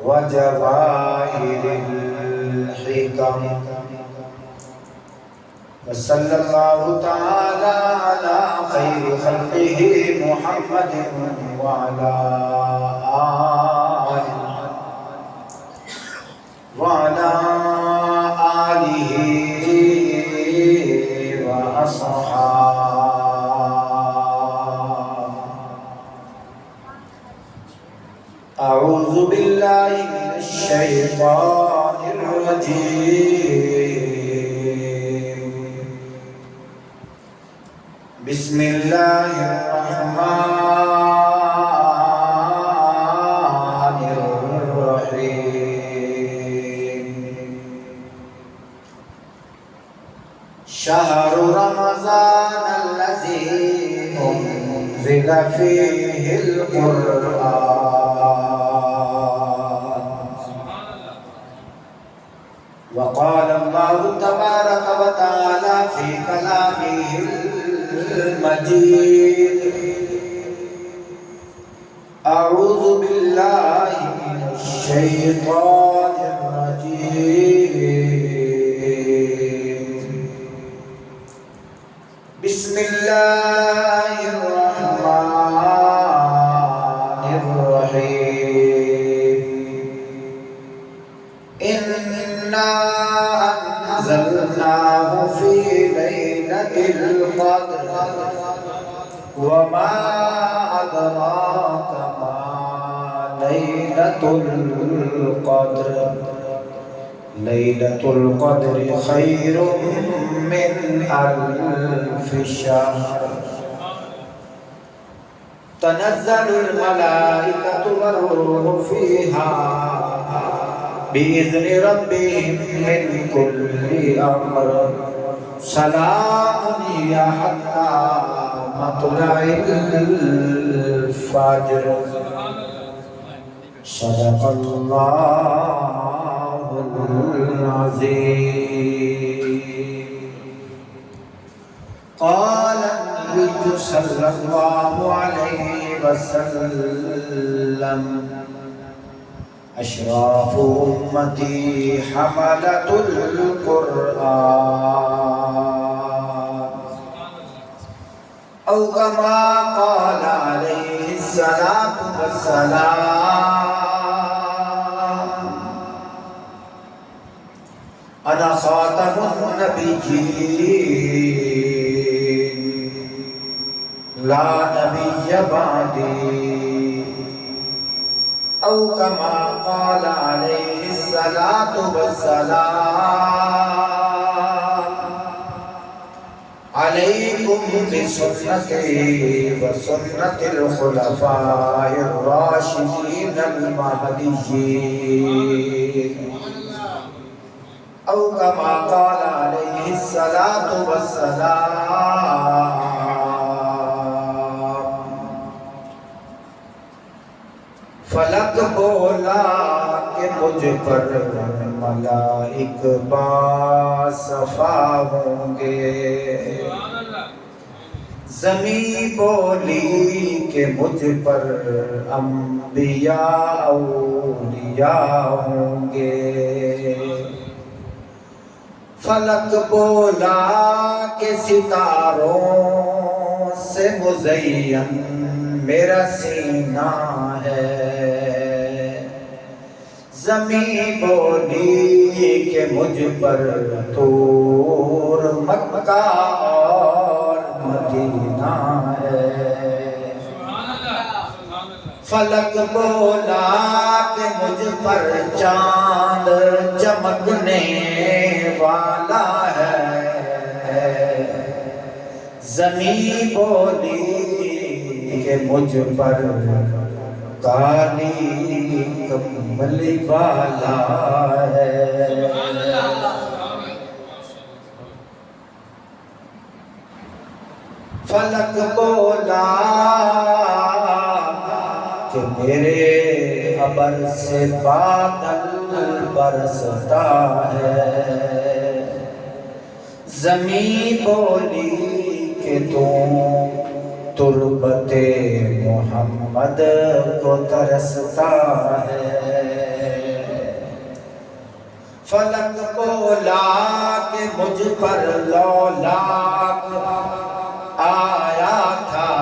وجواهر الحكم وصلى الله تعالى على خير خلقه محمد وعلى آله وأصحابه. أعوذ بالله من الشيطان الرجيم. بسم الله الرحمن الرحيم. شهر رمضان الذي أنزل فيه القرآن. وقال الله تبارك وتعالى في كلامه المجيد: أعوذ بالله من الشيطان الرجيم. بسم الله الرحمن الرحيم. إنا أنزلناه في ليلة القدر وما أدراك ما ليلة القدر. ليلة القدر خير من ألف شهر. تنزل الملائكة والروح فيها بإذن ربهم من كل أمر. سلام هي حتى مطلع الفجر. صدق الله العظيم. قال النبي صلى الله عليه وسلم: أشراف أمتي حملة القرآن، أو كما قال عليه الصلاة والسلام: أنا خاتم النبيين لا نبي بعدي، أو كما قال عليه الصلاة والسلام: عليكم بسنتي وسنة الخلفاء الراشدين المهديين، أو كما قال عليه الصلاة والسلام. فلک بولا کہ مجھ پر ملائک باصفا ہوں گے. زمین بولی کہ مجھ پر انبیاء اولیاء ہوں گے. فلک بولا کہ ستاروں سے مزین میرا سینہ ہے. زمین بولی کہ مجھ پر طور مکہ اور مدینہ ہے. فلک بولا کہ مجھ پر چاند چمکنے والا ہے. زمین بولی کہ مجھ پر کالی کملی والا ہے. فلک بولا کہ میرے ابر سے بادل برستا ہے. زمین بولی کہ تو تربت محمد کو ترستا ہے. فلک بولا کہ مجھ پر لولاک آیا تھا،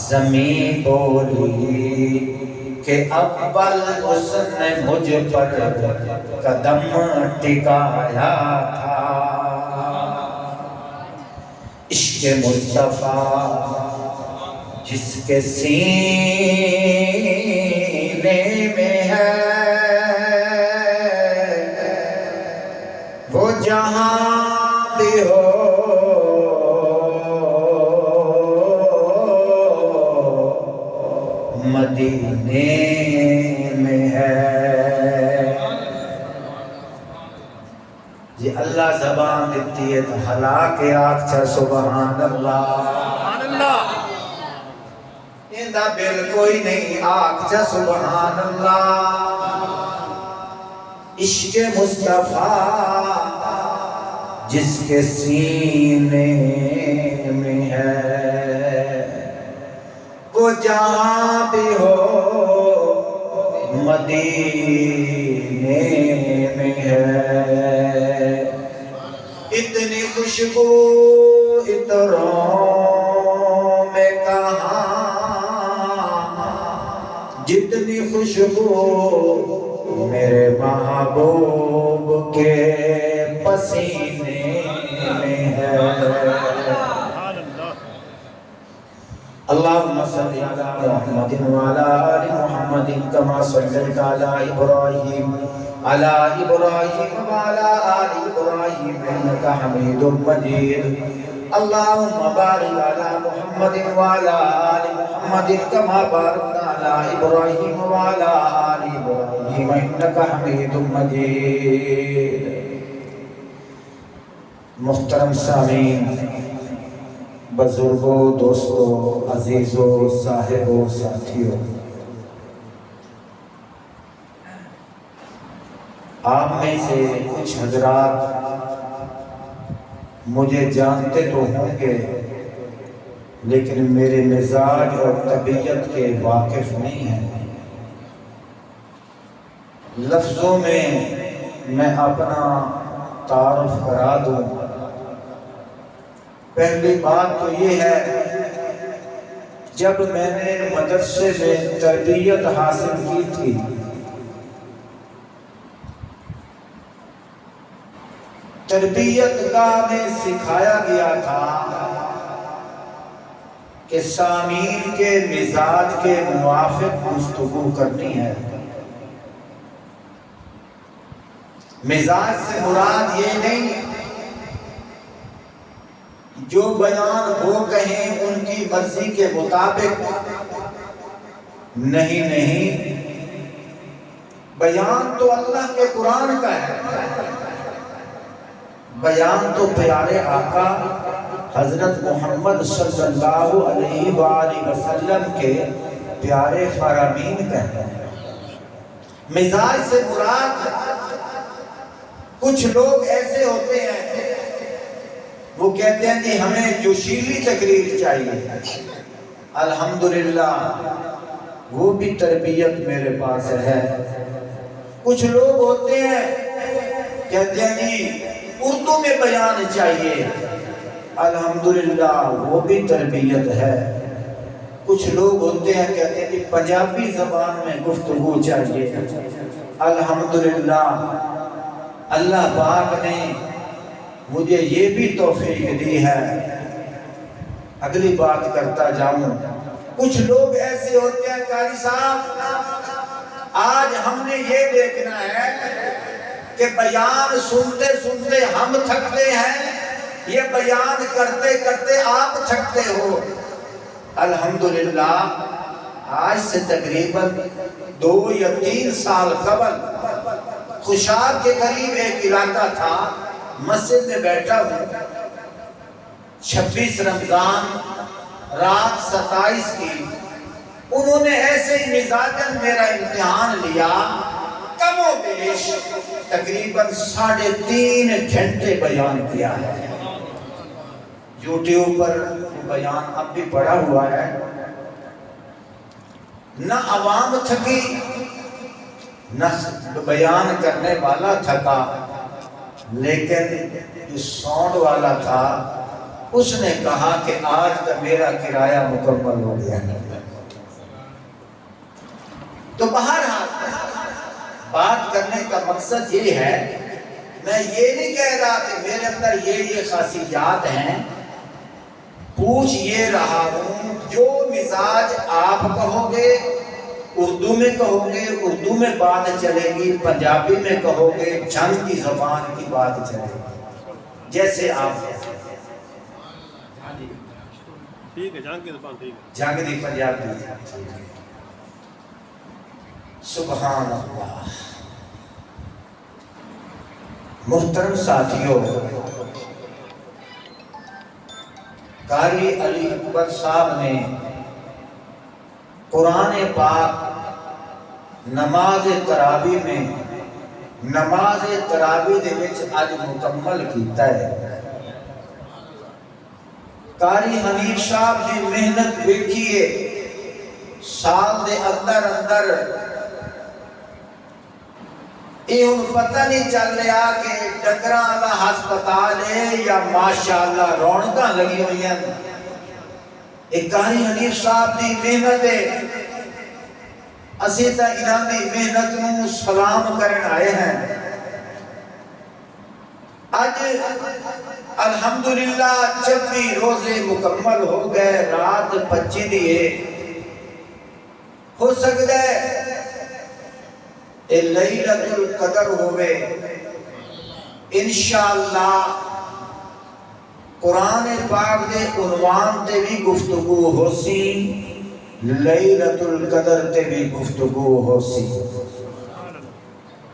زمین بولی کہ اول اس نے مجھ پر قدم ٹکایا تھا۔ عشق مصطفیٰ جس کے سینے میں ہے، وہ جہاں بھی ہو مدینے میں ہے۔ جی اللہ زبان دیتی ہے تو ہلا کے آگ چھا سبحان اللہ، اندہ بل کوئی نہیں آگ چھا سبحان اللہ۔ عشق مصطفیٰ جس کے سینے میں ہے، وہ جہاں بھی ہو مدینے میں ہے۔ اتنی خوشبو عطروں میں کہاں، جتنی خوشبو میرے محبوب کے پسینے میں ہے۔ اللہم صلی علی محمد وعلی آل محمد کما صلیت علی ابراہیم وعلی آل ابراہیم انکا حمید مجید۔ اللہم بارک علی محمد وعلی آل محمد کما بارکت علی ابراہیم وعلی آل ابراہیم انکا حمید مجید۔ محترم سامعین، بزرگوں، دوستوں، عزیزوں، صاحبوں، ساتھیوں، آپ میں سے کچھ حضرات مجھے جانتے تو ہوں گے لیکن میرے مزاج اور طبیعت کے واقف نہیں ہیں۔ لفظوں میں میں اپنا تعارف کرا دوں۔ پہلی بات تو یہ ہے، جب میں نے مدرسے میں تربیت حاصل کی تھی تربیت گاہ میں سکھایا گیا تھا کہ سامعین کے مزاج کے موافق گفتگو کرنی ہے۔ مزاج سے مراد یہ نہیں جو بیان وہ کہیں ان کی مرضی کے مطابق، نہیں، بیان تو اللہ کے قرآن کا ہے، بیان تو پیارے آقا حضرت محمد صلی اللہ علیہ وآلہ وسلم کے پیارے فرامین کا ہے۔ مزاج سے مراد کچھ لوگ ایسے ہوتے ہیں وہ کہتے ہیں جی ہمیں جوشیلی تقریر چاہیے، الحمدللہ وہ بھی تربیت میرے پاس ہے۔ کچھ لوگ ہوتے ہیں کہتے ہیں جی اردو میں بیان چاہیے، الحمدللہ وہ بھی تربیت ہے۔ کچھ لوگ ہوتے ہیں کہتے ہیں کہ پنجابی زبان میں گفتگو چاہیے، الحمدللہ اللہ پاک نے مجھے یہ بھی توفیق دی ہے۔ اگلی بات کرتا جاؤں، کچھ لوگ ایسے ہوتے ہیں قاری صاحب آج ہم نے یہ دیکھنا ہے کہ بیان سنتے سنتے ہم تھکتے ہیں، یہ بیان کرتے کرتے آپ تھکتے ہو۔ الحمدللہ آج سے تقریباً 2 یا 3 سال قبل خوشاب کے قریب ایک علاقہ تھا، مسجد میں بیٹھا ہوں، 26 رمضان رات 27 کی، انہوں نے ایسے ہی مزاجاً میرا امتحان لیا، کم و بیش تقریباً 3.5 گھنٹے بیان کیا ہے۔ یوٹیوب پر بیان اب بھی پڑا ہوا ہے۔ نہ عوام تھکی بیان کرنے والا تھکا، لیکن جو ساؤنڈ والا تھا اس نے کہا کہ آج کا میرا کرایہ مکمل ہو گیا ہے۔ تو بہرحال بات کرنے کا مقصد یہ ہے، میں یہ نہیں کہہ رہا کہ میرے اندر یہ خاصیات ہیں، پوچھ یہ رہا ہوں جو مزاج آپ کہو گے اردو میں کہو گے اردو میں بات چلے گی، پنجابی میں کہو گے جنگ کی زبان کی بات چلے گی، جیسے آپ ٹھیک ہے جنگ کی زبان ٹھیک ہے، جنگ دی پنجابی۔ سبحان اللہ۔ محترم ساتھیوں، قاری علی اکبر صاحب نے قرآن پاک نماز تراوی میں نماز تراوی دے وچ اج مکمل کیتا ہے۔ قاری حنیف صاحب نے محنت ویکھی ہے، سال دے اندر اندر یہ ہن پتہ نہیں چل رہا کہ ڈنگراں والا ہسپتال ہے یا ماشاءاللہ رونقاں لگی ہوئی ہیں۔ ایک قاری حنیف صاحب دی محنت ہے، اسی تا انہاں دی محنت نوں سلام کرن آئے ہیں۔ آج الحمدللہ 26 روزے مکمل ہو گئے، رات 25 دیئے، ہو سکتا ہے اے لیلۃ القدر ہوئے، انشاءاللہ قرآن پاک دے عنوان تے بھی گفتگو ہو سی، لیلۃ القدر تے بھی گفتگو ہو سی،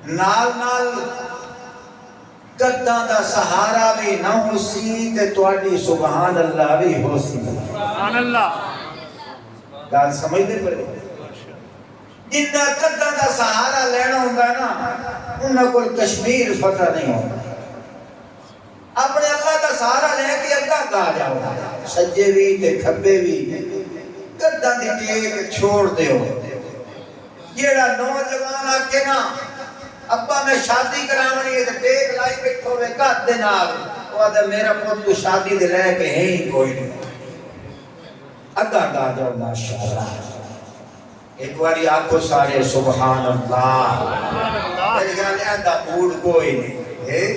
نال نال قداں دا سہارا بھی نہ ہو سی تے تواڈی سبحان اللہ بھی ہو سی۔ سبحان اللہ۔ گل سمجھدے پے؟ جنہ قداں دا سہارا لینا ہوندا نا انہاں کول کشمیر فتح نہیں ہوتا، اپنے اللہ دا سہارا لے کے اللہ کا آ جاؤ، سجے بھی تے کھبے بھی قداں دی ٹیک چھوڑ دیو۔ جیڑا نوجوان آ کے نا ابا میں شادی کرامنی ہے تے ٹیک لائی بیٹھو وے گھر دے نال، او آدھا میرا پتر تو شادی دے لے کے ہے ہی کوئی نہیں، اگا گا جاؤ ماشاءاللہ۔ ایک باری آنکھو سارے سبحان اللہ۔ میرے خیال ایندہ موڈ کوئی نہیں،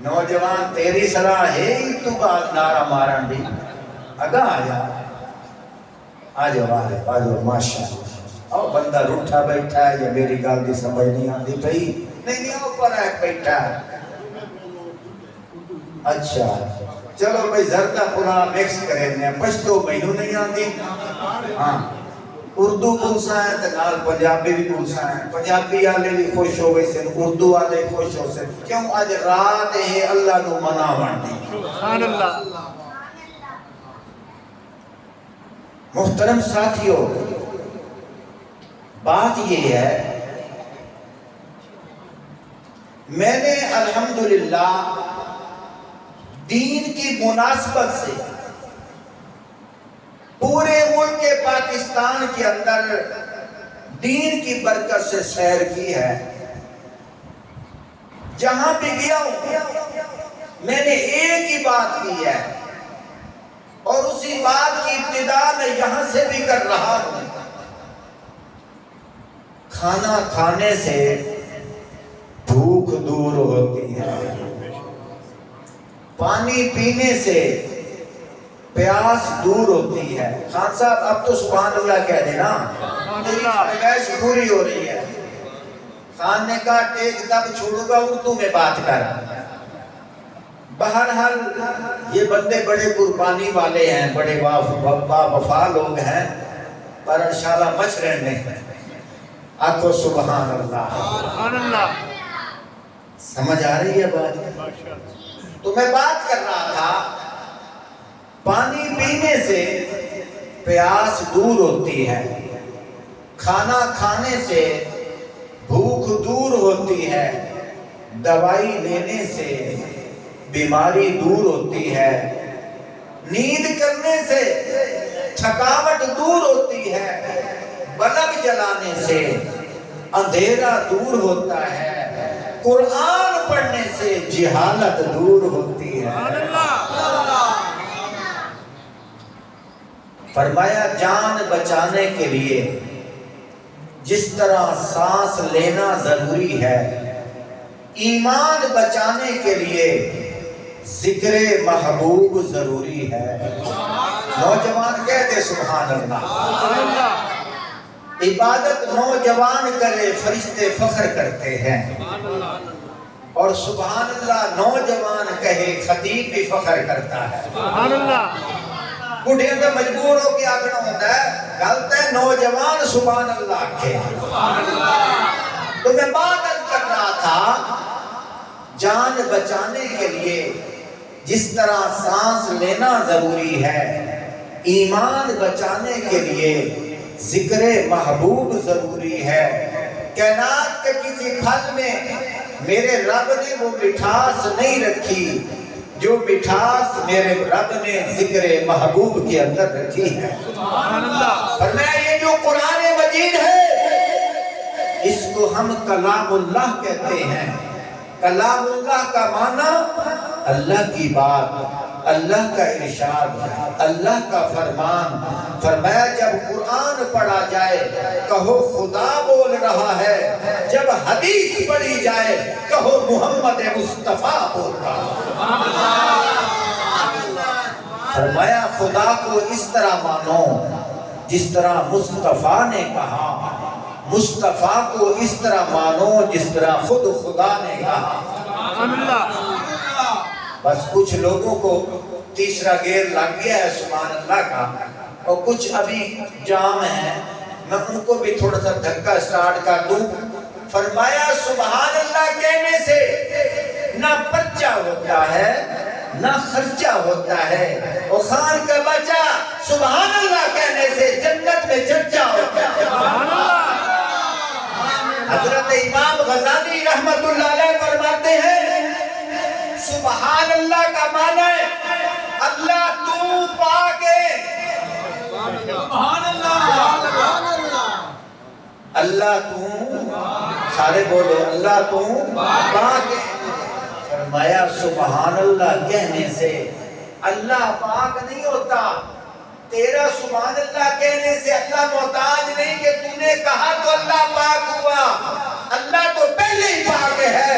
نوجوان تیری صلاح ہے ہی تو بات نعرہ مارن دی، اگا آیا آجو ماشاءاللہ۔ او بندہ روٹھا بیٹھا ہے یا میری گل دی سمجھ نہیں آتی پئی؟ نہیں اوپر ہے بیٹھا ہے، اچھا چلو بھئی زردہ پورا مکس کریں، پشتو مینوں نہیں آتی، ہاں اردو بولسا ہے تو نال پنجابی بھی بولسا ہے، پنجابی آلے بھی خوش ہو گئے سن، اردو آلے خوش ہو سن، کیوں آج رات ہے اللہ نو منا بنتی۔ سبحان اللہ۔ محترم ساتھیوں، بات یہ ہے میں نے الحمدللہ دین کی مناسبت سے پورے ملک پاکستان کے اندر دین کی برکت سے سیر کی ہے، جہاں بھی گیا ہوں میں نے ایک ہی بات کی ہے اور اسی بات کی ابتدا میں یہاں سے بھی کر رہا ہوں، کھانا کھانے سے بھوک دور ہوتی ہے، پانی پینے سے پیاس دور ہوتی ہے۔ خان صاحب اب تو سبحان اللہ کہہ دینا، میری فرمائش پوری ہو رہی ہے۔ خان نے کہا ٹیک تب چھوڑوں گا اردو میں بات کر۔ بہرحال یہ بندے بڑے قربانی والے ہیں، بڑے وفا لوگ ہیں، پر انشاءاللہ مچ رہنے ہیں۔ آنکھو سبحان اللہ۔ سبحان اللہ۔ سمجھ آ رہی ہے بات؟ تو میں بات کر رہا تھا پانی پینے سے پیاس دور ہوتی ہے، کھانا کھانے سے بھوک دور ہوتی ہے، دوائی لینے سے بیماری دور ہوتی ہے، نیند کرنے سے تھکاوٹ دور ہوتی ہے، بلب جلانے سے اندھیرا دور ہوتا ہے، قرآن پڑھنے سے جہالت دور ہوتی ہے۔ فرمایا جان بچانے کے لیے جس طرح سانس لینا ضروری ہے، ایمان بچانے کے لیے ذکر محبوب ضروری ہے۔ نوجوان کہتے سبحان اللہ۔ عبادت نوجوان کرے فرشتے فخر کرتے ہیں، اور سبحان اللہ نوجوان کہے خطیب بھی فخر کرتا ہے۔ سبحان اللہ۔ بڑھے تو مجبور ہو کے آگنا ہوتا ہے، غلط ہے نوجوان سبحان اللہ کے۔ تو میں بات کر رہا تھا، جان بچانے کے لیے جس طرح سانس لینا ضروری ہے، ایمان بچانے کے لیے ذکر محبوب ضروری ہے۔ کائنات کے کسی پھل میں میرے رب نے وہ مٹھاس نہیں رکھی جو مٹھاس میرے رب نے ذکر محبوب کے اندر رکھی ہے۔ فرمایا یہ جو قرآن مجید ہے اس کو ہم کلام اللہ کہتے ہیں۔ کلام اللہ کا معنی اللہ کی بات، اللہ کا ارشاد، اللہ کا فرمان۔ فرمایا جب قرآن پڑھا جائے کہو خدا بول رہا ہے، جب حدیث پڑھی جائے کہو محمد مصطفیٰ بول رہا ہے۔ فرمایا خدا کو اس طرح مانو جس طرح مصطفیٰ نے کہا، مصطفیٰ کو اس طرح مانو جس طرح خود خدا نے کہا۔ بس کچھ لوگوں کو تیسرا گیئر لگ گیا ہے سبحان اللہ کا، اور کچھ ابھی جام ہیں، میں ان کو بھی تھوڑا سا دھکا سٹارٹ کر دوں۔ فرمایا سبحان اللہ کہنے سے نہ پرچہ ہوتا ہے نہ خرچہ ہوتا ہے، اور خان کا بچہ سبحان اللہ کہنے سے جنت میں چرچا ہوتا ہے۔ حضرت امام غزالی رحمت اللہ علیہ فرماتے ہیں سبحان اللہ کا معنی ہے اللہ تو پاک ہے۔ سبحان اللہ۔ اللہ تو، سارے بولو اللہ تو پاک ہے۔ فرمایا سبحان اللہ کہنے سے اللہ پاک نہیں ہوتا، تیرا سبحان اللہ کہنے سے اللہ محتاج نہیں کہ تو نے کہا تو اللہ پاک ہوا، اللہ تو پہلے ہی پاک ہے،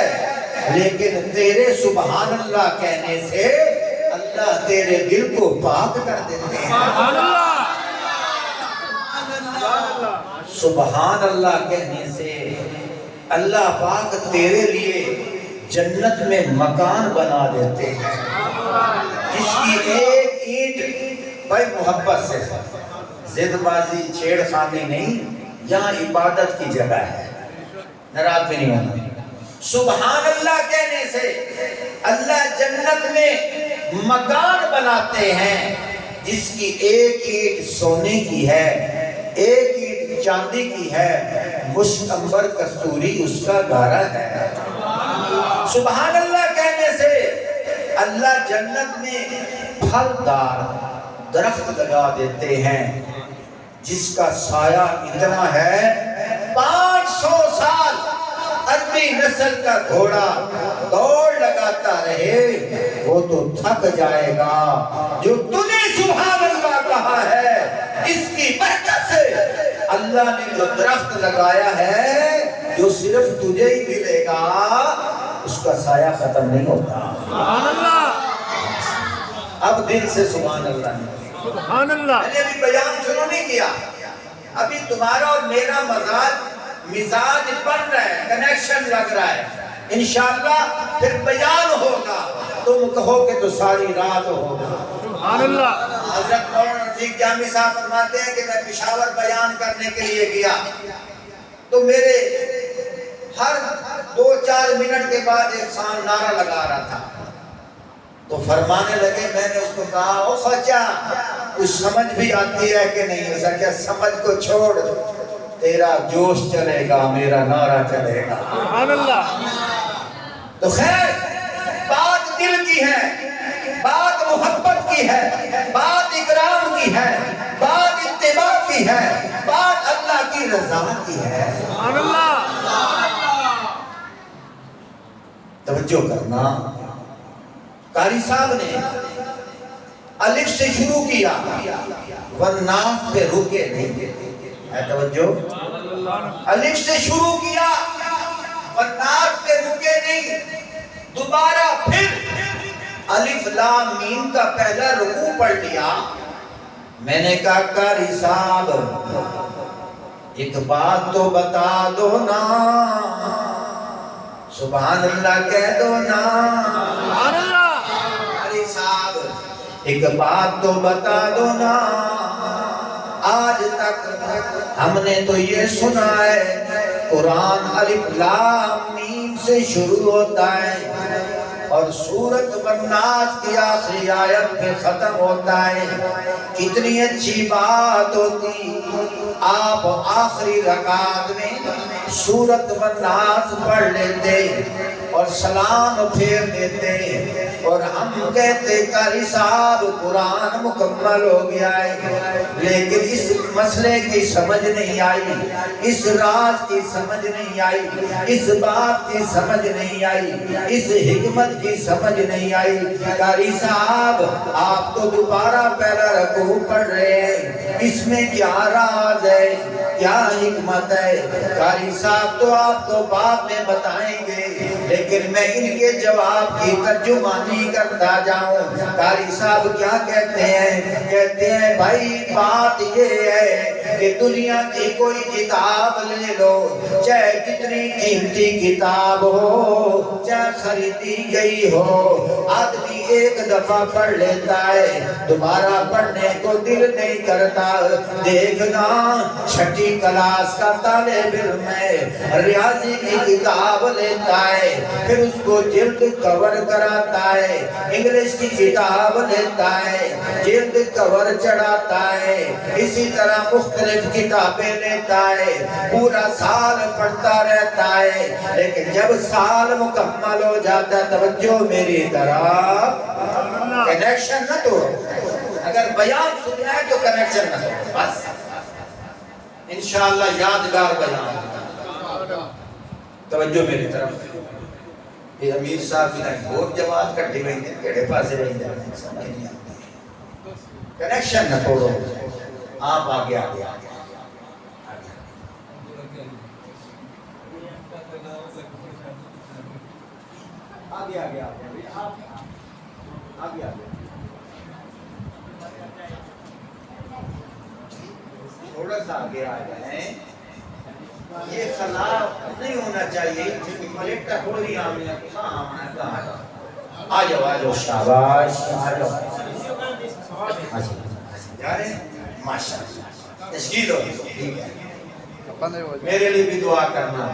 لیکن تیرے سبحان اللہ کہنے سے اللہ تیرے دل کو پاک کر دیتے ہیں۔ سبحان اللہ کہنے سے اللہ پاک تیرے لیے جنت میں مکان بنا دیتے ہیں، جس کی ایک اینٹ بھائی محبت سے، زد بازی چھیڑ خانی نہیں، یہاں عبادت کی جگہ ہے، ناراض بھی نہیں ہونا۔ سبحان اللہ کہنے سے اللہ جنت میں مکان بناتے ہیں جس کی ایک اینٹ سونے کی ہے، ایک اینٹ چاندی کی ہے، مشک عنبر کستوری اس کا گارا ہے۔ سبحان اللہ کہنے سے اللہ جنت میں پھلدار درخت لگا دیتے ہیں جس کا سایہ اتنا ہے 500 سال عربی نسل کا گھوڑا دوڑ لگاتا رہے وہ تو تھک جائے گا۔ جو تو نے سبحان اللہ کہا ہے اس کی برکت سے اللہ نے جو درخت لگایا ہے جو صرف تجھے ہی ملے گا، اس کا سایہ ختم نہیں ہوتا۔ سبحان اللہ۔ اب دل سے سبحان اللہ نہیں، سبحان اللہ۔ میں نے ابھی بیان شروع نہیں کیا، ابھی تمہارا اور میرا مزاج بن رہا ہے، کنیکشن لگ رہا ہے، انشاءاللہ پھر بیان ہوگا، تم کہو کہ تو ساری رات ہوگا۔ سبحان اللہ۔ حضرت مولانا رفیق جامی صاحب فرماتے ہیں کہ میں پشاور بیان کرنے کے لیے گیا تو میرے ہر 2-4 منٹ کے بعد ایک انسان نعرہ لگا رہا تھا، تو فرمانے لگے، میں نے اس کو کہا او خواجہ کچھ سمجھ بھی آتی ہے کہ نہیں؟ ایسا کیا سمجھ کو چھوڑ، تیرا جوش چلے گا میرا نعرہ چلے گا۔ سبحان اللہ۔ تو خیر بات دل کی ہے، بات محبت کی ہے، بات اکرام کی ہے، بات اتباع کی ہے، بات اللہ کی رضا کی ہے۔ سبحان اللہ۔ توجہ کرنا، قاری صاحب نے الف سے شروع کیا، والناس پہ رکے نہیں، ہے توجہ، الف سے شروع کیا، والناس پہ رکے نہیں، دوبارہ پھر الف لام میم کا پہلا رکوع پڑھ لیا۔ میں نے کہا قاری صاحب ایک بات تو بتا دو نا، سبحان اللہ کہہ دو نا، سبحان اللہ، قاری صاحب ایک بات تو بتا دو نا، آج تک ہم نے تو یہ سنا ہے قرآن الف لام میم سے شروع ہوتا ہے اور سورۃ والناس کی آخری آیت پہ ختم ہوتا ہے، کتنی اچھی بات ہوتی آپ آخری رکعت میں سورۃ والناس پڑھ لیتے اور سلام پھیر دیتے اور ہم کہتے قاری صاحب قرآن مکمل ہو گیا ہے، لیکن اس مسئلے کی سمجھ نہیں آئی، اس راز کی سمجھ نہیں آئی، اس بات کی سمجھ نہیں آئی، اس حکمت کی سمجھ نہیں آئی۔ قاری صاحب آپ تو دوبارہ پہلا رکوع پڑھ رہے ہیں، اس میں کیا راز ہے، کیا حکمت ہے؟ قاری صاحب تو آپ کو بعد میں بتائیں گے، لیکن میں ان کے جواب کی ترجمانی کرتا جاؤں۔ قاری صاحب کیا کہتے ہیں؟ کہتے ہیں بھائی بات یہ ہے کہ دنیا کی کوئی کتاب لے لو، چاہے کتنی قیمتی کتاب ہو، چاہے خریدی گئی ہو، آدمی ایک دفعہ پڑھ لیتا ہے، دوبارہ پڑھنے کو دل نہیں کرتا۔ دیکھنا چھٹی کلاس کا طالب علم ہے، ریاضی کی کتاب لیتا ہے، پھر اس کو جلد کور کراتا ہے، انگلش کی کتاب لیتا ہے، جلد کور چڑھاتا ہے، اسی طرح مختلف کتابیں لیتا ہے، پورا سال پڑھتا رہتا ہے، لیکن جب سال مکمل ہو جاتا ہے، توجہ میری طرف، کنیکشن نہ توڑو، اگر بیان سننا ہے تو کنیکشن نہ توڑو، بس انشاءاللہ یادگار بیان، توجہ میری طرف۔ یہ امیر صاحب کی لائن بہت جماعت کٹھی ہوئی تھی، کیڑے پاسے رہی جاتے ہیں، سمجھ نہیں آتی، کنیکشن نہ توڑو، آپ آگے آگے آگے آگے آگے آگے آگے تھوڑا سا آگے آ جائیں، یہ خلاف نہیں ہونا چاہیے، پلیٹا تھوڑی آمین ہے، کہاں آمین ہے، کہاں آ جاؤ شاباش، آ جاؤ جا رہے ہیں، ماشاءاللہ تشکیل ہو، ٹھیک ہے، میرے لیے بھی دعا کرنا،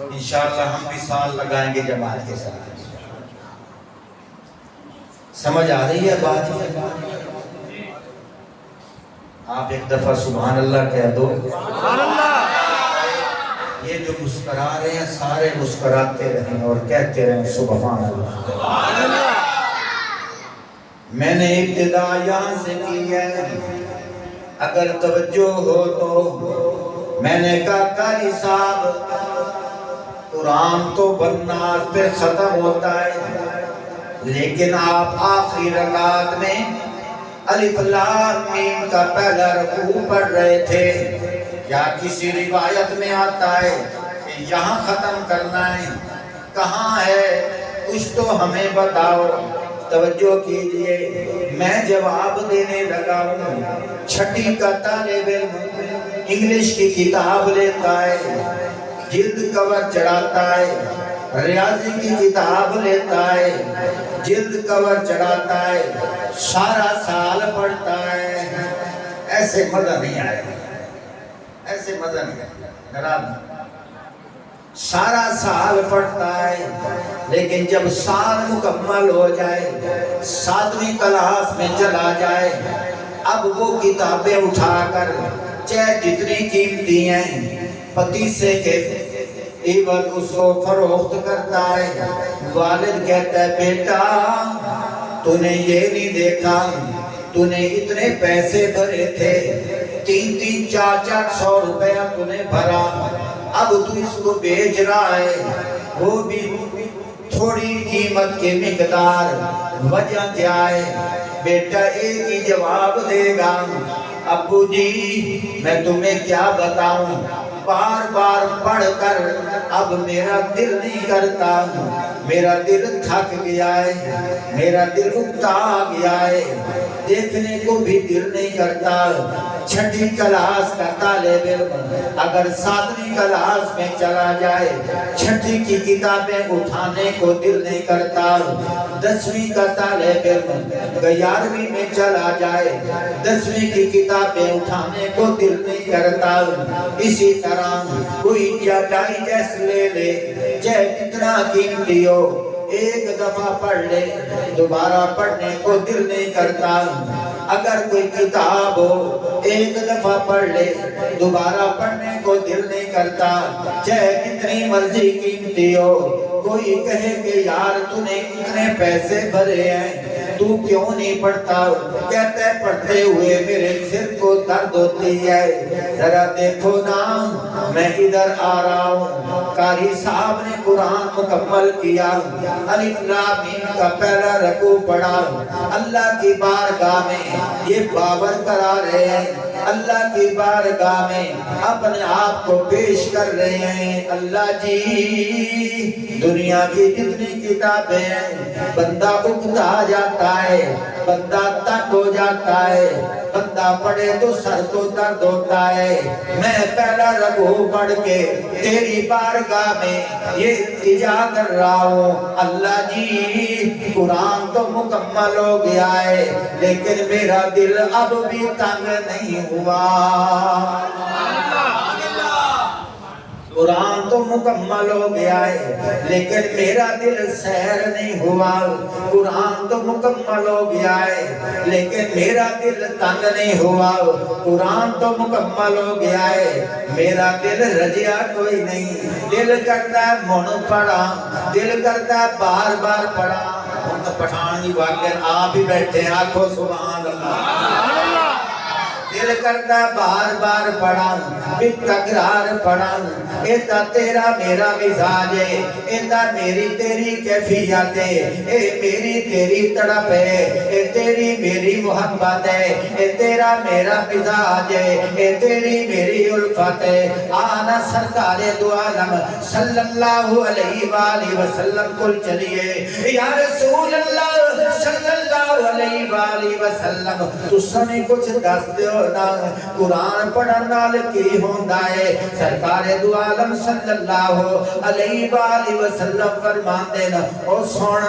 انشاءاللہ ہم بھی سال لگائیں گے جماعت کے ساتھ۔ سمجھ آ رہی ہے بات؟ آپ ایک دفعہ سبحان اللہ کہہ دو، سبحان اللہ، یہ جو مسکرا رہے ہیں سارے مسکراتے رہیں اور کہتے رہیں سبحان اللہ۔ سبحان اللہ، میں نے ابتدا یہاں سے کی ہے، اگر توجہ ہو تو میں نے کہا قاری صاحب قرآن تو والناس پہ ختم ہوتا ہے، لیکن آپ آخری رکعت میں الف لام میم کا پہلا رکوع پڑھ رہے تھے، کیا کسی روایت میں آتا ہے کہ یہاں ختم کرنا ہے؟ کہاں ہے؟ کچھ تو ہمیں بتاؤ، توجہ کیجئے، میں جواب دینے لگا ہوں۔ چھٹی کا طالب علم انگلش کی کتاب لیتا ہے، جلد کور چڑھاتا ہے، ریاضی کی کتاب لیتا ہے، جلد کور چڑھاتا ہے، سارا سال پڑھتا ہے، ایسے مزہ نہیں آئے گا، ایسے مزہ نہیں آئے گا، ناراض نہیں، سارا سال پڑھتا ہے، لیکن جب سال مکمل ہو جائے، 7ویں کلاس میں چلا جائے، اب وہ کتابیں اٹھا کر چاہے جتنی قیمتی ہیں پتیسے کے ایول اس کو فروخت کرتا ہے۔ والد کہتا ہے بیٹا تو نے یہ نہیں دیکھا، تو نے اتنے پیسے بھرے تھے، 300 400 روپیہ تو نے بھرا، اب تو اس کو بیچ رہا ہے، وہ بھی تھوڑی قیمت کی مقدار وجہ کیا ہے؟ بیٹا ایک ہی جواب دے گا، ابو جی میں تمہیں کیا بتاؤں، بار بار پڑھ کر اب میرا دل نہیں کرتا، میرا دل تھک گیا ہے، میرا دل اکتا گیا ہے، دیکھنے کو بھی دل نہیں کرتا۔ چھٹی کلاس کا طالب علم اگر 7ویں کلاس میں چلا جائے، چھٹی کی کتابیں اٹھانے کو دل نہیں کرتا، 10ویں کا طالب علم 11ویں میں چلا جائے، 10ویں کی کتابیں اٹھانے کو دل نہیں کرتا۔ اسی طرح کوئی ڈائجسٹ لے لے، چاہے کتنا قیمتی ہو، ایک دفعہ پڑھ لے دوبارہ پڑھنے کو دل نہیں کرتا۔ اگر کوئی کتاب ہو ایک دفعہ پڑھ لے دوبارہ پڑھنے کو دل نہیں کرتا، چاہے کتنی مرضی قیمتی ہو۔ کوئی کہے کہ یار تو نے اتنے پیسے بھرے ہیں تو کیوں نہیں پڑھتا؟ کہتے ہیں پڑھتے ہوئے میرے سر کو درد ہوتی ہے۔ ذرا دیکھو نا میں ادھر آ رہا ہوں، قاری صاحب نے قرآن مکمل کیا، الف لام میم کا پہلا رکوع پڑھا، اللہ کی بارگاہ میں یہ باور کرا رہے ہیں، اللہ کی بارگاہ میں اپنے آپ کو پیش کر رہے ہیں، اللہ جی دنیا کی جتنی کتابیں ہیں بندہ اکتا جاتا ہے، بندہ تنگ ہو جاتا ہے، بندہ پڑھے تو سر کو درد ہوتا ہے، میں پہلا رکوع پڑھ کے تیری بارگاہ میں یہ التجا کر رہا ہوں، اللہ جی قرآن تو مکمل ہو گیا ہے لیکن میرا دل اب بھی تنگ نہیں ہوا۔ قرآن تو مکمل ہو گیا ہے لیکن میرا دل سیر نہیں ہوا، قرآن تو مکمل ہو گیا ہے لیکن میرا دل تنگ نہیں ہوا، قرآن تو مکمل ہو گیا ہے میرا دل رجیا کوئی نہیں، دل کرتا ہے من پڑھا، دل کرتا ہے بار بار پڑھا۔ ہم تو پٹھان ہی واقعی آپ ہی بیٹھے ہیں، آنکھوں سبحان اللہ، دل کرتا بار بار پڑھاں تکرار پڑھاں، ایتا تیرا میرا مزاج ہے، ایتا میری تیری کیفیت ہے، اے میری تیری تڑپ ہے، اے تیری میری محبت ہے، اے تیرا میرا مزاج ہے، اے تیری میری الفت ہے۔ آنا سرکار دو عالم صلی اللہ علیہ وآلہ وسلم کل چلیے، یا رسول اللہ صلی اللہ علیہ وآلہ وسلم تساں کچھ دس دیو نا قرآن پڑھن نال کی ہوندا ہے؟ سرکار دو عالم صلی اللہ علیہ وآلہ وسلم فرماندے نا او سن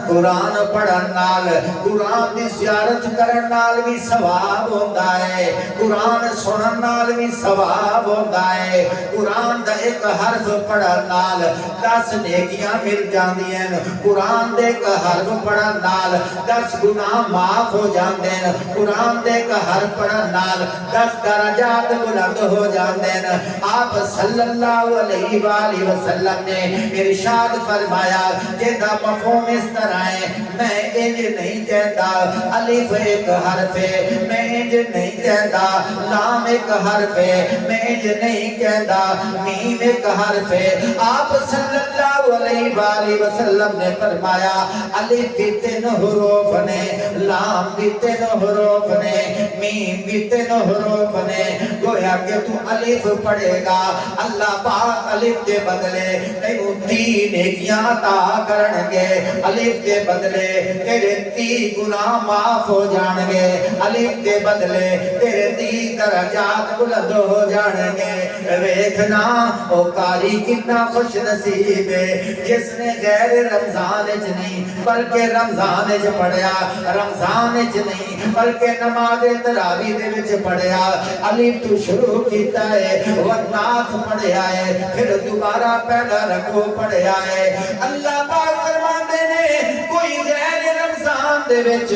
قرآن پڑھن نال، قرآن دی زیارت کرن نال بھی ثواب ہوندا ہے، قرآن سنن نال بھی ثواب ہوندا ہے، قرآن دا ایک حرف پڑھن نال 10 نیکیاں مل جاندیاں، قرآن دے ایک حرف پڑھن نال 10 گناہ معاف ہو جاندے ہیں، قرآن دے ایک حرف پڑھن نال 10 درجات بلند ہو جاندے ہیں۔ آپ صلی اللہ علیہ وآلہ وسلم نے ارشاد فرمایا جیدہ مفہوم اس طرح ہے، میں انج نہیں کہتا الف ایک حرف ہے، میں انج نہیں کہتا لام ایک حرف ہے، میں انج نہیں کہتا میم ایک حرف ہے۔ آپ صلی اللہ علیہ وآلہ وسلم نے فرمایا الف بھی 3 حروف نے، لام بھی 3 حروف نے، میم بھی 3 حروف نے، گویا کہ تو الف پڑھے گا اللہ پاک الف دے بدلے تینوں 3 نیکیاں عطا کرنگے، الف دے بدلے تیرے 3 گناہ معاف ہو جانگے، الف دے بدلے تیرے 3 درجات بلند ہو جانگے۔ ویکھنا او قاری کتنا خوش نصیب ہے جس نے غیر رمضان اچ نہیں بلکہ رمضان اچ پڑھیا، رمضان اچ نہیں بلکہ نماز تراویح دے وچ پڑھیا، الف تو شروع کیتا ہے والناس پڑھیا ہے، پھر دوبارہ پہلا رکوع پڑھیا ہے۔ اللہ پاک فرماندے نے کوئی غیر رمضان دے وچ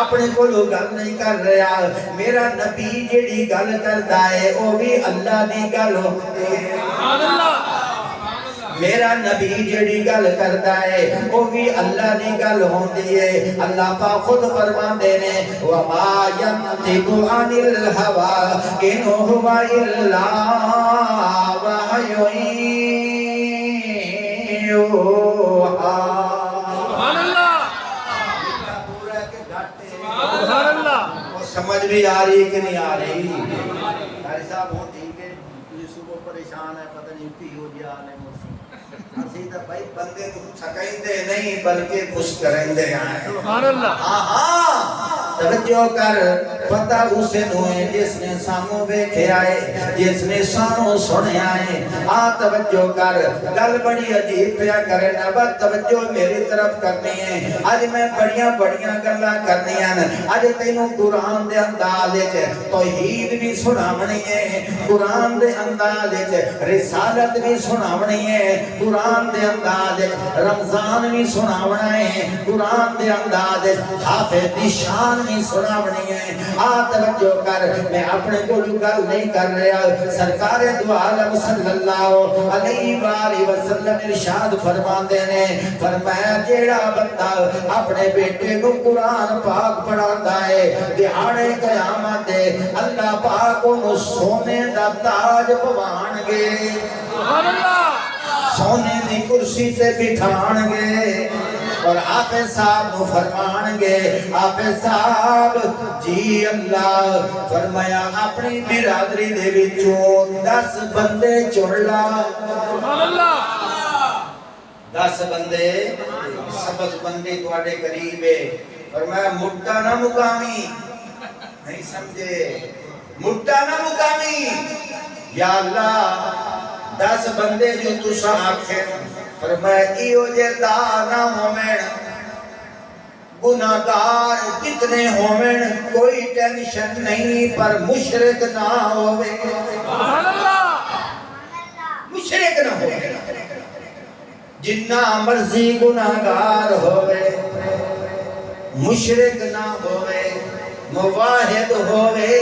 اپنے کو لوگ گل نہیں کر رہا، میرا نبی جیڑی گل کرتا ہے وہ بھی اللہ دی گل ہوتی ہے، میرا نبی جیڑی گل کرتا ہے وہ بھی اللہ دی گل ہوندی ہے۔ اللہ پاک خود فرماندے نے وَمَا يَنْطِقُ عَنِ الْهَوَىٰ إِنْ هُوَ إِلَّا وَحْيٌ روحا سبحان اللہ پورا کہ گھاٹے سبحان اللہ وہ سمجھ بھی آ رہی کہ نہیں آ رہی قاری صاحب ہوں ٹھیک ہے یہ صبح پریشان ہے پتہ نہیں کی ہو گیا نے اسی تو بھائی بندے کو سکائندے نہیں بلکہ مسکرائندے ہیں سبحان اللہ توجہ کر پتہ اسے نوئے جس نے ساموں بیٹھے آئے جس نے سانوں سنے آئے توجہ کر گل بڑی عجیب پیا کرے نبت توجہ میری طرف کرنی ہے آج میں بڑیاں گلاں کرنی ہیں آج تینوں قرآن دے انداز توحید بھی سناونی ہے قرآن دے انداز رسالت بھی سناونی ہے قرآن دے انداز رمضان بھی سناونا ہے قرآن دے انداز حافظ دی شان بھی سناونی ہے توجہ کر میں اپنے کو گل نہیں کر رہا سرکار دو عالم صلی اللہ علیہ وآلہ وسلم ارشاد فرماندے نے فرمایا جیڑا بندہ اپنے بیٹے کو قرآن پاک پڑھاندا ہے دہاڑے قیامت اللہ پاک انہوں سونے دا تاج پوان گے سبحان اللہ سونے دی کرسی تے بٹھان گے اور حافظ صاحب فرمان گے حافظ صاحب جی اللہ فرمایا اپنی برادری دے وچوں 10 بندے چن لا سبحان اللہ 10 بندے سبز بندے تواڈے قریب ہے فرمایا مٹا نہ مقامی نہیں سمجھے مٹا نہ مقامی یا اللہ 10 بندے جو تسا آکھے فرمایا ایو جے نہ ہومن گناہگار کتنے ہومن کوئی ٹینشن نہیں پر مشرک نہ ہوئے سبحان اللہ مشرک نہ ہوئے جنہ مرضی گناہگار ہوئے مشرک نہ ہوئے مواحد ہوئے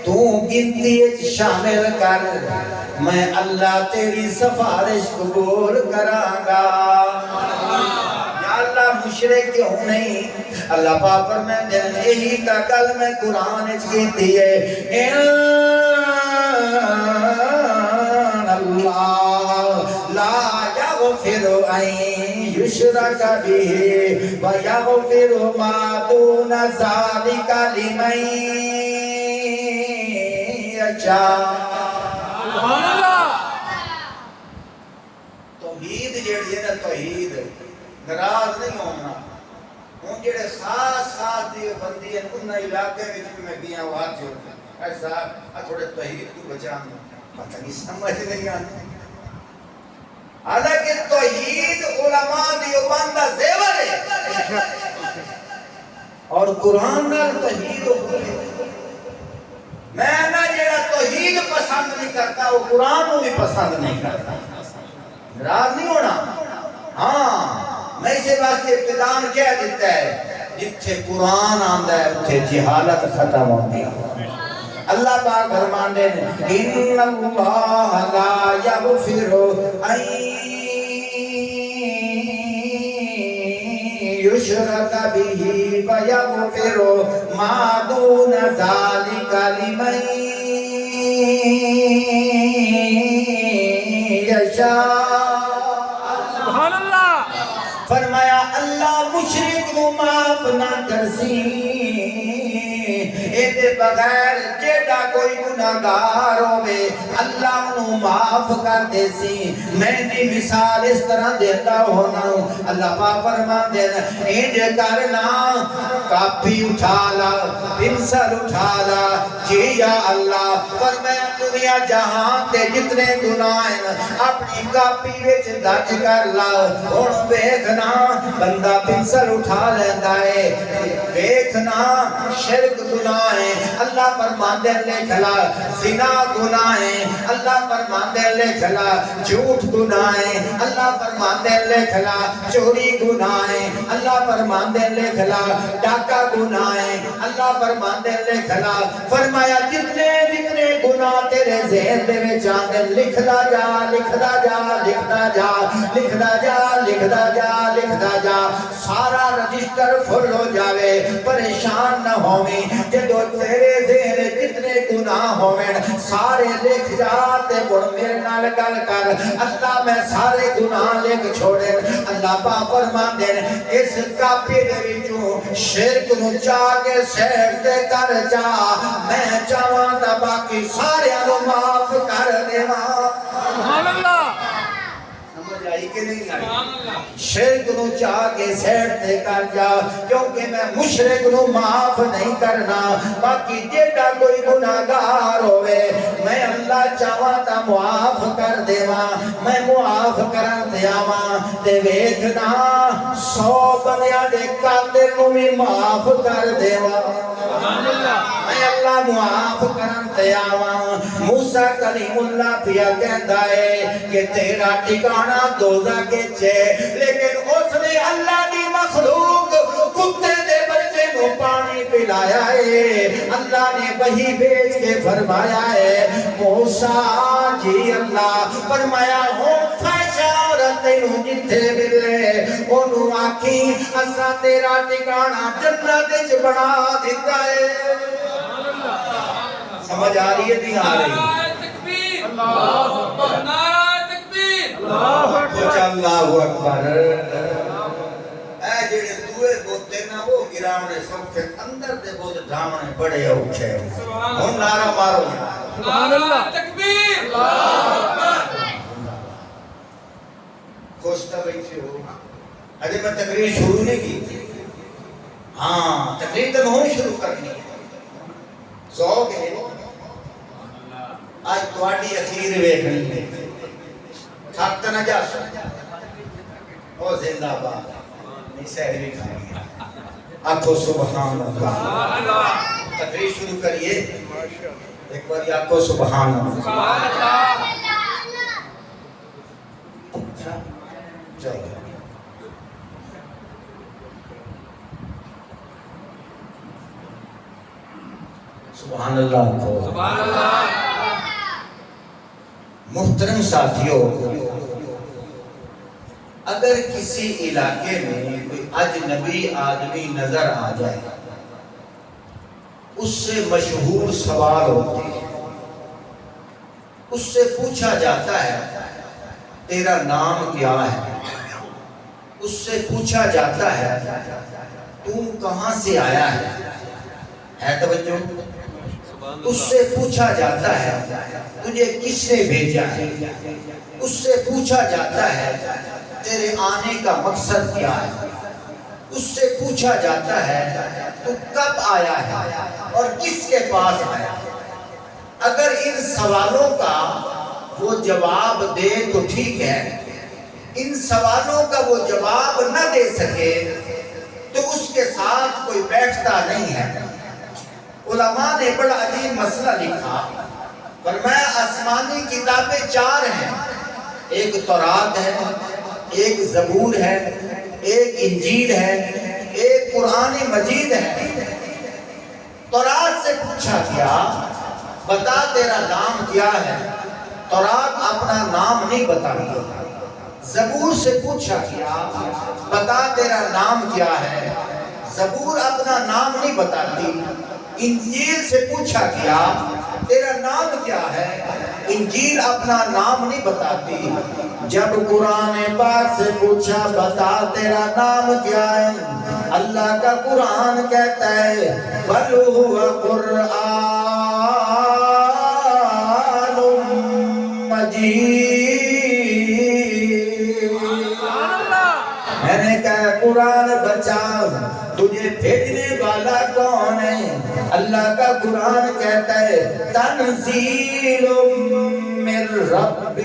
تو گنتی شامل کر میں اللہ تیری سفارش قبول کرانگا یا اللہ مشرک کیوں نہیں اللہ پاک فرماتے ہیں یہی کا کل میں قرآن کہتی ہے اللہ لا یغفر ان یشرک به ویغفر ما دون ذلک لمن یشاء سبحان اللہ توحید جیڑی ہے نا توحید ناراض نہیں ہونا ہوں جیڑے خاص دی بندی ہیں انہاں علاقے وچ میں گیا وہاں جو ایسا تھوڑے توحید کو بچانا پتہ نہیں سمجھ نہیں آتی حالانکہ توحید علماء دیوبند دا زیور ہے اور قرآن نال توحید میں نہ جیڑا توحید پسند نہیں کرتا وہ قرآن کو بھی پسند نہیں کرتا ناراض نہیں ہونا ہاں میں اسے واسطے ابتدان کہہ دیتا ہے جتھے قرآن آندا ہے اتھے جہالت ختم ہوتی ہے اللہ پاک فرمان دے ان اللہ لا یغفر ان یشرک به ویغفر ما دون ذلک لمن یشاء سبحان اللہ فرمایا اللہ مشرک کو معاف نہ کرسی اے بغیر جیڑا کوئی گناہگار ہوئے اللہ انہوں معاف کر دے سی میں نے مثال اس طرح دیتا ہونا اللہ پاک فرمان دینا انج کرنا کاپی اٹھا لا پنسل اٹھا لا جی یا اللہ فرمایا دنیا جہاں تے جتنے گناہ ہیں اپنی کاپی وچ درج کر لا ہن دیکھنا بندہ پنسل اٹھا لیتا ہے دیکھنا شرک گناہ ہے اللہ فرماندے لکھ لا زنا گناہ ہے اللہ فرماندے لکھ لا جھوٹ گناہ ہے اللہ فرماندے لکھ لا چوری گناہ ہے اللہ فرماندے لکھ لا ڈاکہ گناہ ہے اللہ فرماندے لکھ لا فرمایا جتنے جتنے گناہ تیرے ذہن دے میں جاندے لکھدا جا لکھدا جا لکھدا جا لکھدا جا لکھدا جا لکھدا جا سارا رجسٹر فل ہو جاوے پریشان نہ ہوویں جدو تیرے ذہن جتنے گناہ ہوویں سارے لکھ جا تے مڑ میرے نال گل کر اللہ میں سارے گناہ لکھ چھوڑے اللہ پاک فرماندے اس کاپی دے وچوں شرک نو چاہ کے سیٹ تے کر جا میں چاہواں تا باقی سارے نو معاف کر دیواں سبحان اللہ سمجھ آئی کہ نہیں آئی شرک نو چاہ کے سیٹ تے کر جا کیونکہ میں مشرک نو معاف نہیں کرنا باقی جیڑا کوئی گناہگار ہوئے میں اللہ چاہواں تا معاف کر دیواں میں معاف کرن دیواں تے ویکھنا 100 بندیاں دے قاتل نو بھی معاف کر دیواں سبحان اللہ میں اللہ معاف کرن دیواں موسیٰ کلیم اللہ پیا کہندا ہے کہ تیرا ٹھکانہ دوزخ وچ ہے لیکن اس نے اللہ دی مخلوق کتے دے بچے کو پانی پلایا ہے اللہ نے وہی بھیج کے فرمایا ہے موسیٰ جی اللہ فرمایا ہوں فیشارت تینوں جتھے ملے انہوں آکھی اسا تیرا ٹھکانہ جنت وچ بنا دیتا ہے سمجھ آ رہی ہے نہیں آ رہی نعرہ تکبیر اللہ اکبر نعرہ تکبیر اللہ کچھ اللہ اکبر اے جڑے دوئے بوتے نا وہ گراونے سب کے اندر دے بوت ڈھامنے بڑے اوچھے ہن نعرہ مارو سبحان اللہ تکبیر اللہ اکبر خوشتا بیٹھے ہو اجے میں تقریر شروع نہیں کی ہاں تقریر تو ہوں شروع کرنی ہے ذوق ہے آج تواڈی اخیر ویکھنی ہے تھک نہ جا او زندہ باد نہیں سہر بھی کھائیں گے آنکھو سبحان اللہ تقریر شروع کریے ایک بار آنکھو سبحان اللہ چلو سبحان اللہ سبحان اللہ محترم ساتھیوں اگر کسی علاقے میں کوئی اجنبی آدمی نظر آ جائے اس سے مشہور سوال ہوتے ہیں اس سے پوچھا جاتا ہے تیرا نام کیا ہے اس سے پوچھا جاتا ہے تو کہاں سے آیا ہے توجہ اس سے پوچھا جاتا ہے تجھے کس نے بھیجا ہے اس سے پوچھا جاتا ہے تیرے آنے کا مقصد کیا ہے اس سے پوچھا جاتا ہے تو کب آیا ہے اور کس کے پاس آیا اگر ان سوالوں کا وہ جواب دے تو ٹھیک ہے ان سوالوں کا وہ جواب نہ دے سکے تو اس کے ساتھ کوئی بیٹھتا نہیں ہے علماء نے بڑا عجیب مسئلہ لکھا فرمایا آسمانی کتابیں 4 ہیں ایک تورات ہے ایک زبور ہے ایک انجیل ہے ایک قرآن مجید ہے تورات سے پوچھا گیا بتا تیرا نام کیا ہے تورات اپنا نام نہیں بتاتی زبور سے پوچھا گیا بتا تیرا نام کیا ہے زبور اپنا نام نہیں بتاتی انجیل سے پوچھا گیا تیرا نام کیا ہے انجیل اپنا نام نہیں بتاتی جب قرآن پاک سے پوچھا بتا تیرا نام کیا ہے اللہ کا قرآن کہتا ہے بل هو قرآن مجید میں نے کہا قرآن بچا تجھے بھیجنے والا کون ہے اللہ کا قرآن کہتا ہے تنزیل من رب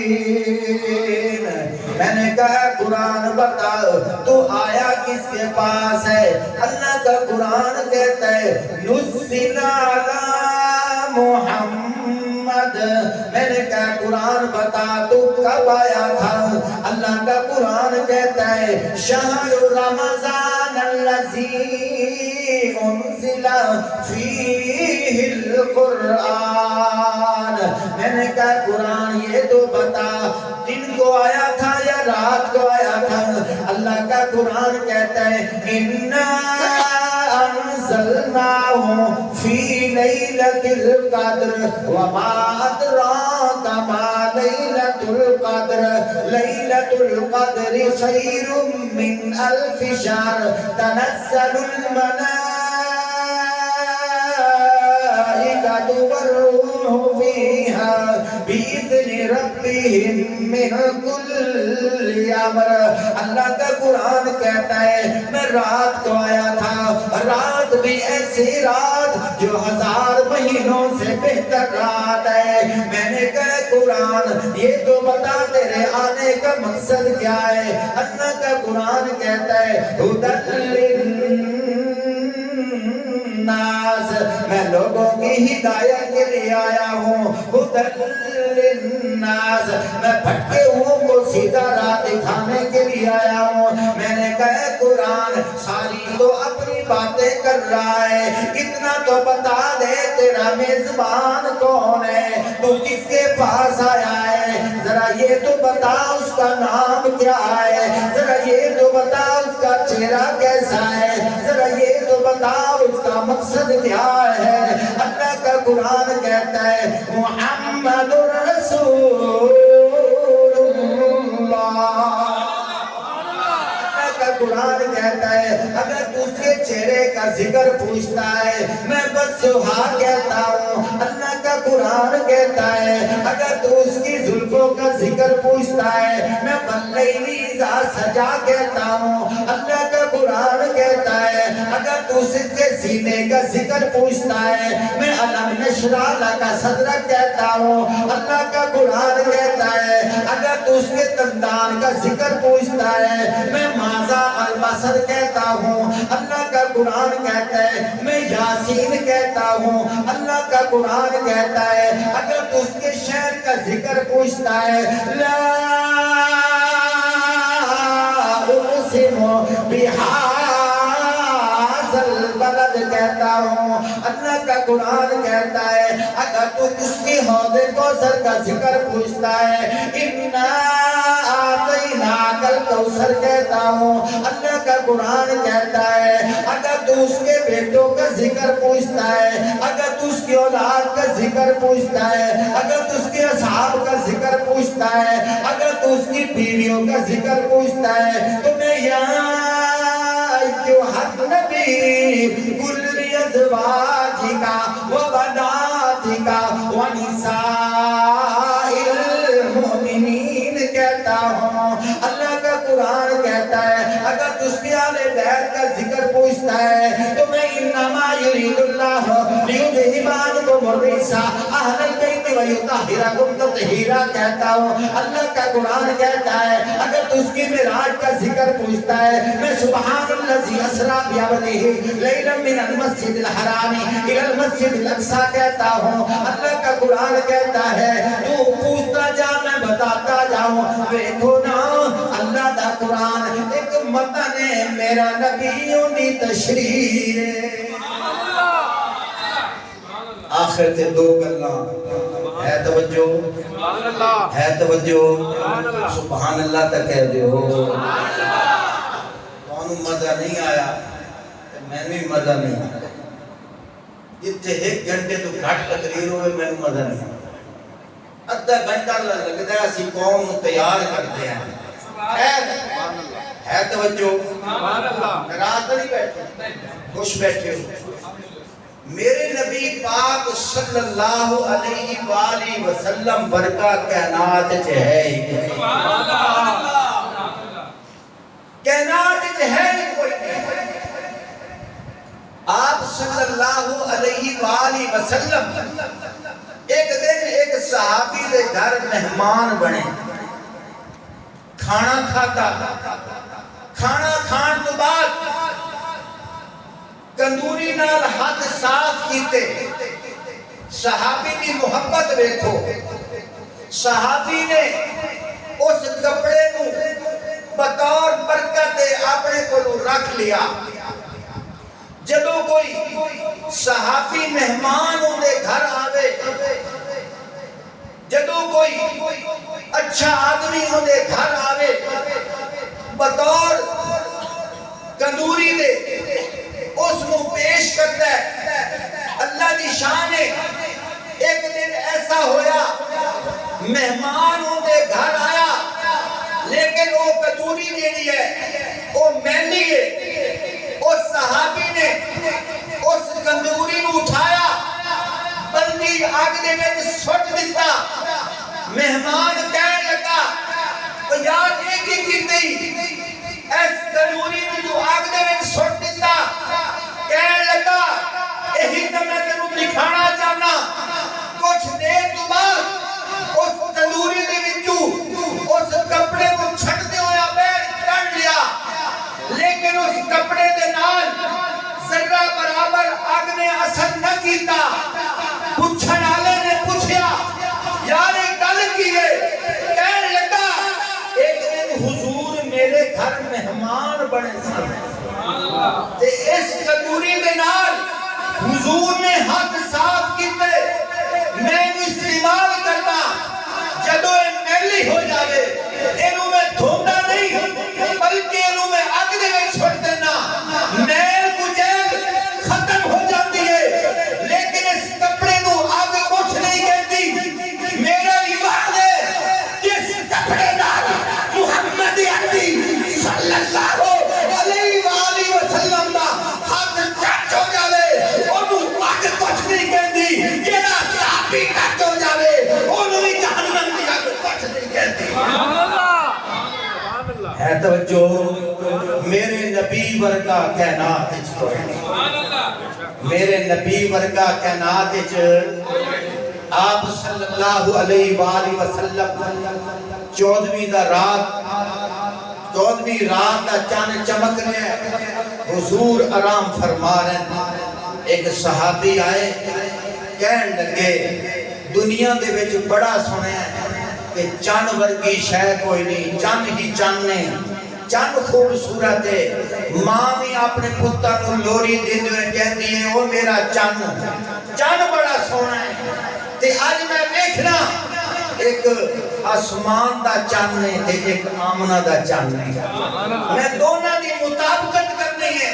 العالمین میں نے کہا قرآن بتا تو آیا کس کے پاس ہے اللہ کا قرآن کہتا ہے نزل علی محمد میں نے کہا قرآن بتا تو کب آیا تھا اللہ کا قرآن کہتا ہے شہر رمضان الذی انزل انزل فیہ القرآن. میں نے کہا قرآن یہ تو بتا دن کو آیا تھا یا رات کو آیا تھا؟ اللہ کا قرآن کہتا ہے اِنَّا أنزلناه في ليلة القدر وما أدراك ما ليلة القدر ليلة القدر خير من ألف شهر تنزل الملائكة والروح فيها بإذن ربهم من كل امر. اللہ کا قرآن کہتا ہے میں رات کو آیا تھا، رات بھی ایسی رات جو 1000 مہینوں سے بہتر رات ہے. میں نے کہا قرآن یہ تو بتا تیرے آنے کا مقصد کیا ہے؟ اللہ کا قرآن کہتا ہے ہدی للناس، میں لوگوں کی ہدایت کے لیے آیا ہوں. ہدی للناس، میں بھٹکے ہوں کو سیدھا راہ دکھانے کے لیے آیا ہوں. میں نے کہا قرآن ساری تو اپنی باتیں کر رہا ہے، اتنا تو بتا دے تیرا میزبان کون ہے، تو کس کے پاس آیا ہے؟ ذرا یہ تو بتا اس کا نام کیا ہے، ذرا یہ تو بتا اس کا چہرہ کیسا ہے، ذرا یہ تو بتا اس کا مقصد کیا ہے. اللہ کا قرآن کہتا ہے محمد رسول قرآن کہتا ہے اگر تو اس کے چہرے کا ذکر پوچھتا ہے میں بس سبحان کہتا ہوں. اللہ کا قرآن کہتا ہے اگر تو اس کی زلفوں کا ذکر پوچھتا ہے میں واللیلی اذا سجا کہتا ہوں. اللہ کا قرآن کہتا ہے اگر تو اس کے سینے کا ذکر پوچھتا ہے میں الم نشرح لک صدرک کہتا ہوں. اللہ کا قرآن کہتا ہے اگر تو اس کے دندان کا ذکر پوچھتا ہے میں ماذا البصر کہتا ہوں. اللہ کا قرآن کہتا ہے میں یاسین کہتا ہوں. اللہ کا قرآن کہتا ہے اگر تو اس کے شہر کا ذکر پوچھتا ہے لا اقسم بہذا البلد کہتا ہوں. اللہ کا قرآن کہتا ہے اگر تو اس کی حوض کوثر کا ذکر پوچھتا ہے اِنَّا أَعْطَيْنَاكَ الْكَوْثَرَ کہتا ہوں. اللہ کا قرآن کہتا ہے اگر تو اس کے بیٹوں کا ذکر پوچھتا ہے، اگر تو اس کی اولاد کا ذکر پوچھتا ہے، اگر تو اس کے اصحاب کا ذکر پوچھتا ہے، اگر تو اس کی بیویوں کا ذکر پوچھتا ہے تو میں یہاں ایھا النبی قل لأزواجک وبناتک ونساء المؤمنین کہتا ہوں. اللہ کا قرآن کہتا ہے اگر تو اس کے آل بیت کا ذکر پوچھتا ہے تو میں انما یرید اللہ لیذھب عنکم الرجس اہل البیت ویطہرکم تطہیرا کہتا ہوں. اللہ کا قرآن کہتا ہے اگر تو اس کی معراج کا ذکر پوچھتا ہے میں سبحان الذی اسری بعبدہ لیلا من المسجد الحرام الی المسجد الاقصی کہتا ہوں. اللہ کا قرآن کہتا ہے تو پوچھتا جا میں بتاتا جاؤں. دیکھو نا اللہ دا قرآن ایک متن ہے میرا نبیوں دی تشریح ہے. آخر تے دو گلاں ہے توجہ ہے توجہ سبحان اللہ تک کہہ دیو. تانوں مزہ نہیں آیا میں بھی مزہ نہیں آیا. جتھے 1 گھنٹے تو گھٹ تقریر ہوئے میں مزہ نہیں آیا. ادھا گھنٹہ لگتا ہے اسی قوم تیار کرتے ہیں. ہے توجہ رات نہیں بیٹھے خوش بیٹھے ہو. میرے نبی پاک صلی اللہ علیہ وآلہ وسلم برکہ کائنات چ ہے کائنات چ ہے کوئی. آپ صلی اللہ علیہ وآلہ وسلم ایک دن ایک صحابی دے گھر مہمان بنے. کھانا کھاتا کھانا کھان تو بعد کندوری نال ہاتھ صاف کیتے. صحابی کی محبت دیکھو. صحابی نے اس کپڑے کو بطور برکت اپنے کو رکھ لیا. جدو کوئی صحابی مہمان ہوندے گھر آوے جدو کوئی اچھا آدمی ہوندے گھر آوے بطور کندوری دے اس کو پیش کرتا ہے اللہ دی شان ہے ایک دن ایسا ہویا مہمان ہوندے گھر آیا لیکن وہ کندوری جیڑی ہے وہ میلی ہے اس صحابی نے اس کندوری کو اٹھایا بندی آگ دے میں سٹ دیتا مہمان کہنے لگا یار ایک ہی کیتی اس کندوری کو آگ دے میں سٹ دیتا کہنے لگا یہی تو میں تینوں دکھانا چاہنا کچھ دیر تو بعد اس کندوری دے وچوں اس کپڑے کو چھٹتے ہویا بیٹھ کر لیا لیکن اس کپڑے دے نال ذرہ برابر آگ نے اثر نہ کیتا پوچھن والے نے پوچھیا یار ایک گل کی ہے کہنے لگا ایک دن حضور میرے گھر مہمان بنے سن تے اس کندوری دے نال حضور نے ہاتھ صاف کیتے میں استعمال کرتا جدو میلی ہو جاوے اینو میں دھوندا نہیں بلکہ اینو میں اگ دے وچ چھوڑ دینا میل کچیل ختم ہو جاتی ہے لیکن اس کپڑے نو اگ کچھ نہیں کہتی میرا ایمان ہے جس کپڑے نال محمد عربی صلی اللہ علیہ وآلہ وسلم دا ہاتھ ٹچ ہو جاوے اونوں اگ کچھ نہیں کہتی جیڑا صحابی ٹچ ہو جاوے اونوں بھی جہنم دی اگ کچھ نہیں کہتی ہے توجہ میرے نبی ورگا کائنات وچ کوئی نہیں میرے نبی ورگا کائنات وچ آپ صلی اللہ علیہ وآلہ وسلم 14ویں رات دا چاند چمک رہے ہیں حضور آرام فرما رہے ہیں ایک صحابی آئے کہن لگے دنیا دے وچ بڑا سنیا ہے کہ چند ورگی شے کوئی نہیں چند ہی چند نے چند خوبصورت ہے ماں بھی اپنے پتر کو لوری دیندے ہوئے کہتی ہے او میرا چند بڑا سونا ہے تے آج میں دیکھنا ایک آسمان دا چند نے تے ایک آمنہ دا چند نے میں دونوں دی مطابقت کرنی ہے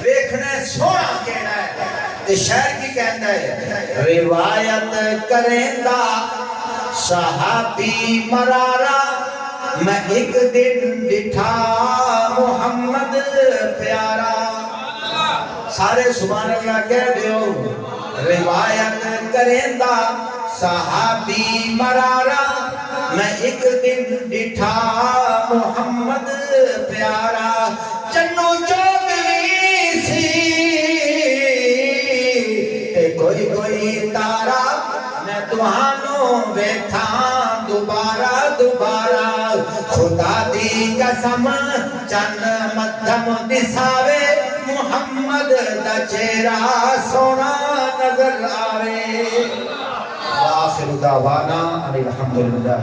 دیکھنا سونا کہنا ہے تے شہر کی کہنا ہے روایت کرندہ صحابی مرارا میں ایک دن ڈٹھا محمد پیارا سارے سبحان اللہ کہہ دیو روایت کرندہ صحابی مرارا میں ایک دن ڈٹھا محمد پیارا چنو چوکوی سی تے کوئی تارا میں تہانوں بیٹھا دوبارہ خدا دی قسم چند مدھم دساوے محمد دا چہرہ سونا نظر آوے آخر دعوانا الحمدللہ